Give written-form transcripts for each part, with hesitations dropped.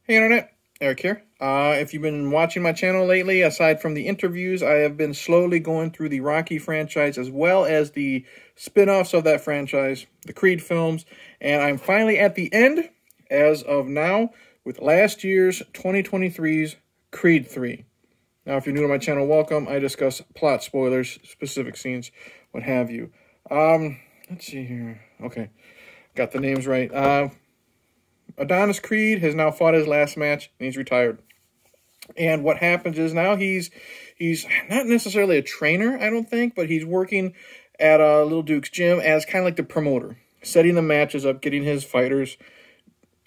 Hey Internet, Eric here. If you've been watching my channel lately, aside from the interviews, I have been slowly going through the Rocky franchise as well as the spin-offs of that franchise, the Creed films, and I'm finally at the end, as of now, with last year's 2023's Creed 3. Now, if you're new to my channel, welcome. I discuss plot spoilers, specific scenes, what have you. Let's see here. Okay, got the names right. Adonis Creed has now fought his last match, and he's retired. And what happens is now he's not necessarily a trainer, I don't think, but he's working at Little Duke's gym as kind of like the promoter, setting the matches up, getting his fighters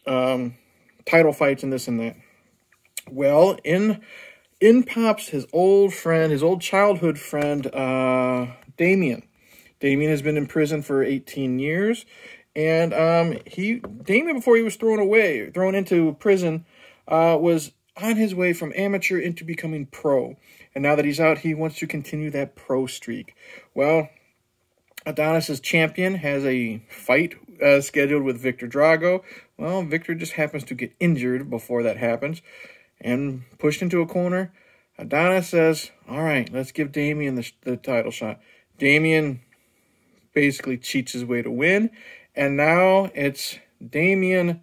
title fights and this and that. Well, in pops his old friend, his old childhood friend, Damian. Damian has been in prison for 18 years. And Damian, before he was thrown into prison, was on his way from amateur into becoming pro. And now that he's out, he wants to continue that pro streak. Well, Adonis's champion has a fight scheduled with Victor Drago. Well, Victor just happens to get injured before that happens and pushed into a corner. Adonis says, all right, let's give Damian the title shot. Damian basically cheats his way to win. And now it's Damian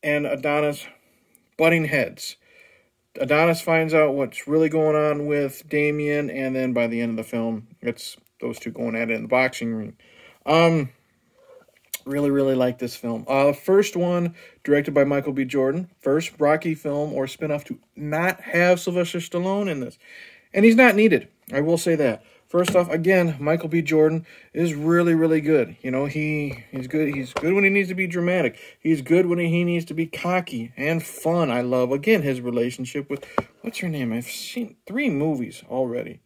and Adonis butting heads. Adonis finds out what's really going on with Damian, and then by the end of the film, it's those two going at it in the boxing ring. Really like this film. The first one, directed by Michael B. Jordan. First Rocky film or spinoff to not have Sylvester Stallone in this. And he's not needed. I will say that. First off, again, Michael B. Jordan is really good. You know, he's good. He's good when he needs to be dramatic. He's good when he needs to be cocky and fun. I love, again, his relationship with, what's her name? I've seen 3 movies already.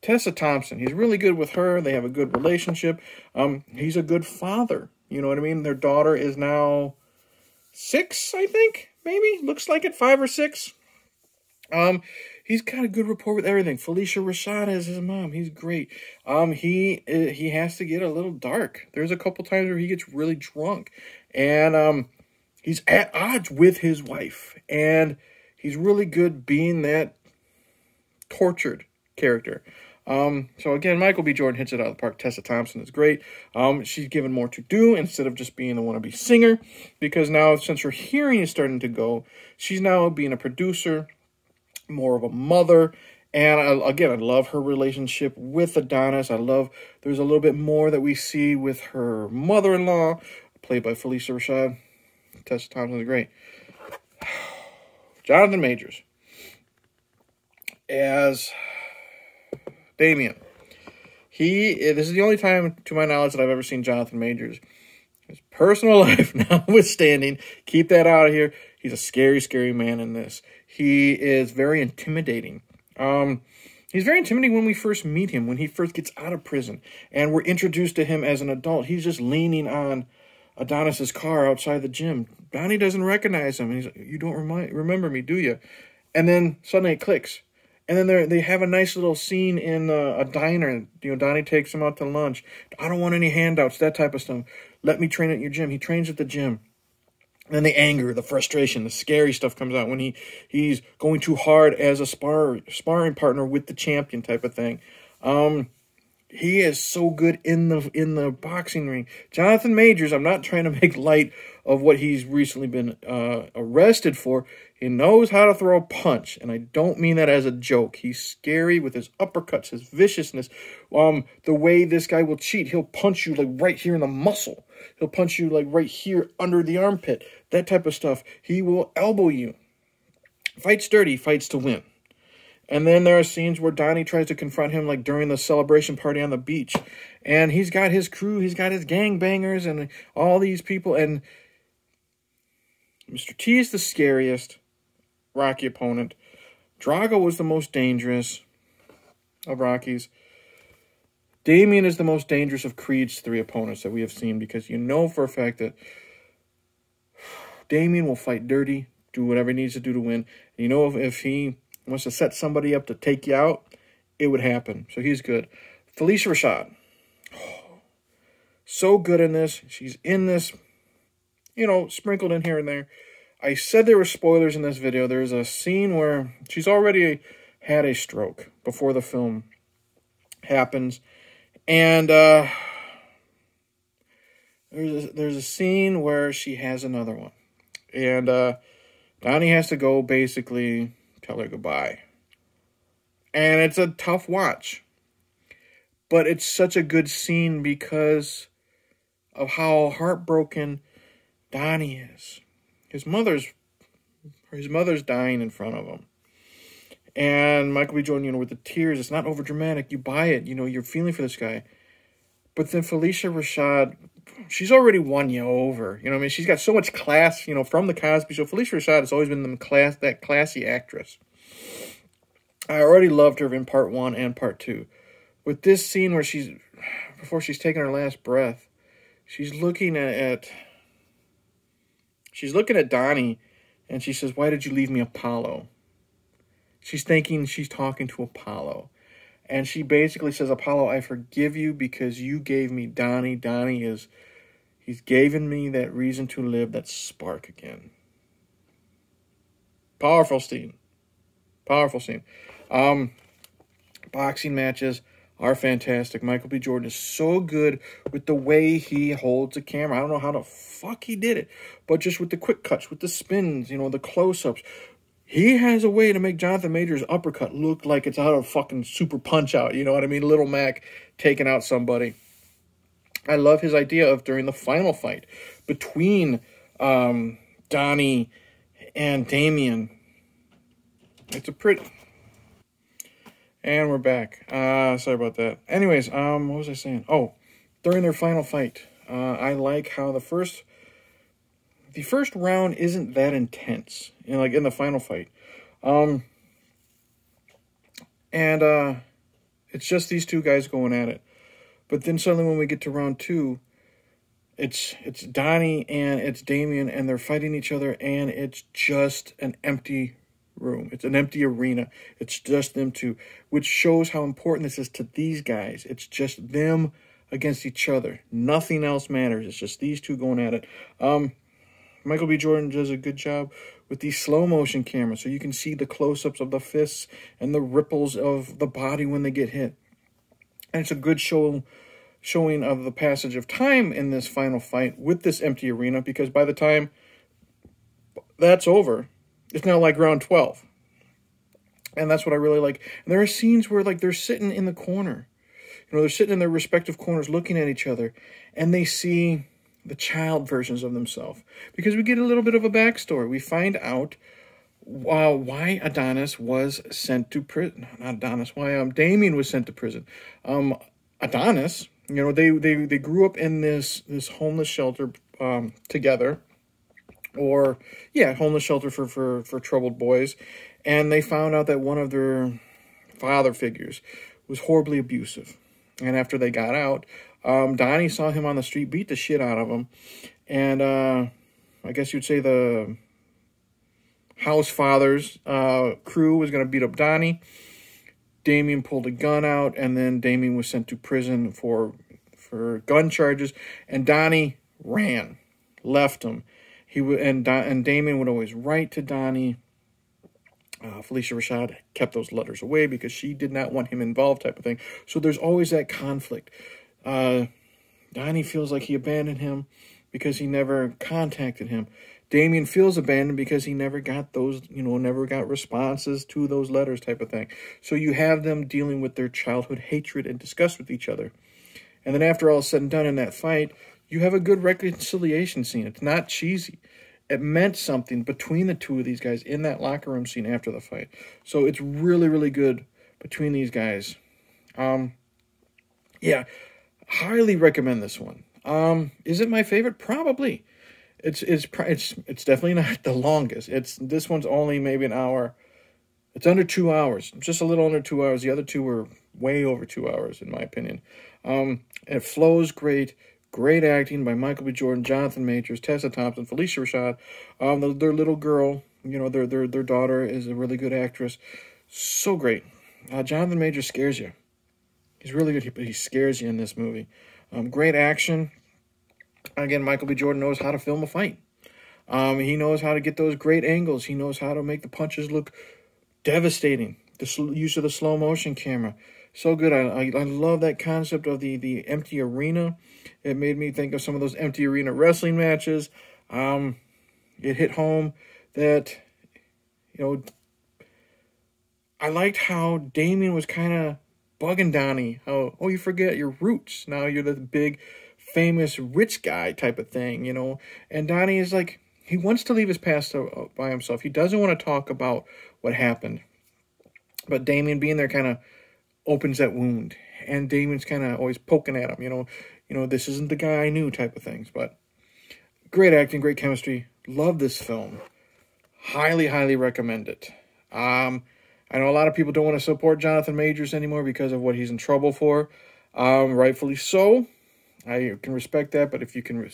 Tessa Thompson. He's really good with her. They have a good relationship. He's a good father. You know what I mean? Their daughter is now 6, I think, maybe. Looks like it, 5 or 6. He's got a good rapport with everything. Felicia Rashad is his mom. He's great. He has to get a little dark. There's a couple times where he gets really drunk. And he's at odds with his wife. And he's really good being that tortured character. So again, Michael B. Jordan hits it out of the park. Tessa Thompson is great. She's given more to do instead of just being the wannabe singer. Because now, since her hearing is starting to go, she's now being a producer, more of a mother, and I love her relationship with Adonis. There's a little bit more that we see with her mother-in-law, played by Felicia Rashad. Tessa Thompson is great. Jonathan Majors as Damian. This is the only time, to my knowledge, that I've ever seen Jonathan Majors. His personal life notwithstanding, keep that out of here. He's a scary man in this. He is very intimidating. He's very intimidating when we first meet him, when he first gets out of prison, and we're introduced to him as an adult. He's just leaning on Adonis's car outside the gym. Donnie doesn't recognize him. He's like, you don't remember me, do you? And then suddenly it clicks. And then they have a nice little scene in a diner. You know, Donnie takes him out to lunch. I don't want any handouts, that type of stuff. Let me train at your gym. He trains at the gym. And then the anger, the frustration, the scary stuff comes out when he's going too hard as a sparring partner with the champion type of thing. He is so good in the boxing ring. Jonathan Majors, I'm not trying to make light of what he's recently been arrested for. He knows how to throw a punch, and I don't mean that as a joke. He's scary with his uppercuts, his viciousness. The way this guy will cheat, he'll punch you like right here in the muscle. He'll punch you like right here under the armpit. That type of stuff. He will elbow you. Fights dirty, fights to win. And then there are scenes where Donnie tries to confront him, like during the celebration party on the beach. And he's got his crew, he's got his gangbangers and all these people. And Mr. T is the scariest Rocky opponent. Drago was the most dangerous of Rocky's. Damian is the most dangerous of Creed's 3 opponents that we have seen, because you know for a fact that Damian will fight dirty, do whatever he needs to do to win. And you know if he wants to set somebody up to take you out, it would happen. So he's good. Felicia Rashad. So good in this. She's in this, you know, sprinkled in here and there. I said there were spoilers in this video. There's a scene where she's already had a stroke before the film happens. And there's a scene where she has another one. And Donnie has to go basically tell her goodbye. And it's a tough watch. But it's such a good scene because of how heartbroken Donnie is. His mother's dying in front of him. And Michael B. Jordan, with the tears, it's not over dramatic. You buy it. You're feeling for this guy. But then Felicia Rashad, she's already won you over. She's got so much class, from the Cosby Show. Felicia Rashad has always been that classy actress. I already loved her in part 1 and part 2. With this scene where before she's taking her last breath, she's looking at Donnie, and she says, "Why did you leave me, Apollo?" She's thinking she's talking to Apollo. And she basically says, "Apollo, I forgive you because you gave me Donnie. He's given me that reason to live, that spark again." Powerful scene. Powerful scene. Boxing matches are fantastic. Michael B. Jordan is so good with the way he holds the camera. I don't know how the fuck he did it, but just with the quick cuts, with the spins, the close-ups. He has a way to make Jonathan Major's uppercut look like it's out of fucking Super Punch-Out. You know what I mean? Little Mac taking out somebody. I love his idea of during the final fight between Donnie and Damian. It's a pretty... And we're back. Sorry about that. Anyways, what was I saying? Oh, during their final fight, I like how the first round isn't that intense, like in the final fight. And it's just these two guys going at it. But then suddenly when we get to round 2, it's Donnie and it's Damian, and they're fighting each other, and it's just an empty room. It's an empty arena. It's just them two, which shows how important this is to these guys. It's just them against each other. Nothing else matters. It's just these two going at it. Michael B. Jordan does a good job with these slow motion cameras, so you can see the close-ups of the fists and the ripples of the body when they get hit. And it's a good showing of the passage of time in this final fight with this empty arena, because by the time that's over, it's now like round 12. And that's what I really like. And there are scenes where they're sitting in the corner. They're sitting in their respective corners looking at each other, and they see the child versions of themselves. Because we get a little bit of a backstory. We find out why Adonis was sent to prison. Not Adonis, why Damian was sent to prison. Adonis, they grew up in this homeless shelter together. Or, homeless shelter for troubled boys. And they found out that one of their father figures was horribly abusive. And after they got out, Donnie saw him on the street, beat the shit out of him. And I guess you'd say the house father's crew was going to beat up Donnie. Damian pulled a gun out, and then Damian was sent to prison for gun charges. And Donnie ran, left him. And Damian would always write to Donnie. Felicia Rashad kept those letters away because she did not want him involved, type of thing. So there's always that conflict. Donnie feels like he abandoned him because he never contacted him. Damian feels abandoned because he never got those, never got responses to those letters, type of thing. So you have them dealing with their childhood hatred and disgust with each other. And then after all is said and done in that fight, you have a good reconciliation scene. It's not cheesy. It meant something between the two of these guys in that locker room scene after the fight. So it's really, really good between these guys. Highly recommend this one. Is it my favorite? Probably. It's definitely not the longest. This one's only maybe an hour. It's under 2 hours. Just a little under 2 hours. The other two were way over 2 hours, in my opinion. It flows great. Great acting by Michael B. Jordan, Jonathan Majors, Tessa Thompson, Felicia Rashad. Their little girl, their daughter is a really good actress. So great. Jonathan Majors scares you. He's really good, but he scares you in this movie. Great action. Again, Michael B. Jordan knows how to film a fight. He knows how to get those great angles. He knows how to make the punches look devastating. The use of the slow motion camera. So good. I love that concept of the empty arena. It made me think of some of those empty arena wrestling matches. It hit home that, I liked how Damian was kind of bugging Donnie. How, you forget your roots. Now you're the big, famous, rich guy type of thing, And Donnie is like, he wants to leave his past by himself. He doesn't want to talk about what happened. But Damian being there kind of opens that wound. And Damian's kind of always poking at him, this isn't the guy I knew type of things. But great acting, great chemistry. Love this film. Highly, highly recommend it. I know a lot of people don't want to support Jonathan Majors anymore because of what he's in trouble for. Rightfully so. I can respect that. But if you can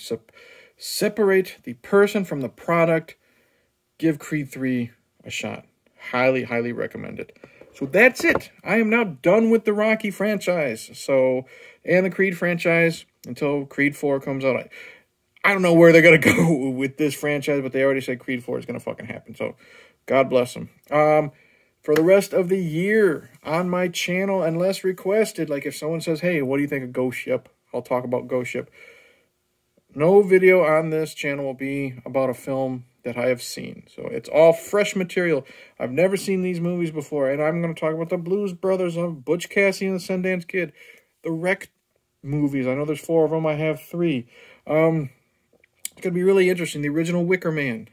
separate the person from the product, give Creed 3 a shot. Highly, highly recommend it. So that's it. I am now done with the Rocky franchise. And the Creed franchise until Creed 4 comes out. I don't know where they're going to go with this franchise, but they already said Creed 4 is going to fucking happen. So God bless them. For the rest of the year on my channel, unless requested, like if someone says, hey, what do you think of Ghost Ship? I'll talk about Ghost Ship. No video on this channel will be about a film that I have seen. So it's all fresh material. I've never seen these movies before. And I'm going to talk about the Blues Brothers of Butch Cassidy and the Sundance Kid. The Wreck movies. I know there's 4 of them. I have 3. It's going to be really interesting. The original Wicker Man.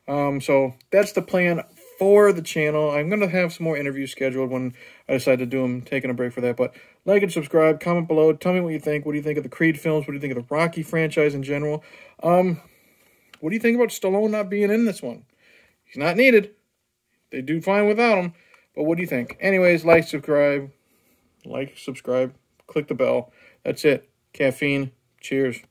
So that's the plan for the channel. I'm going to have some more interviews scheduled when I decide to do them, taking a break for that. But like and subscribe, comment below, tell me what you think. What do you think of the Creed films? What do you think of the Rocky franchise in general? What do you think about Stallone not being in this one? He's not needed. They do fine without him. But what do you think? Anyways, subscribe, click the bell. That's it. Caffeine. Cheers.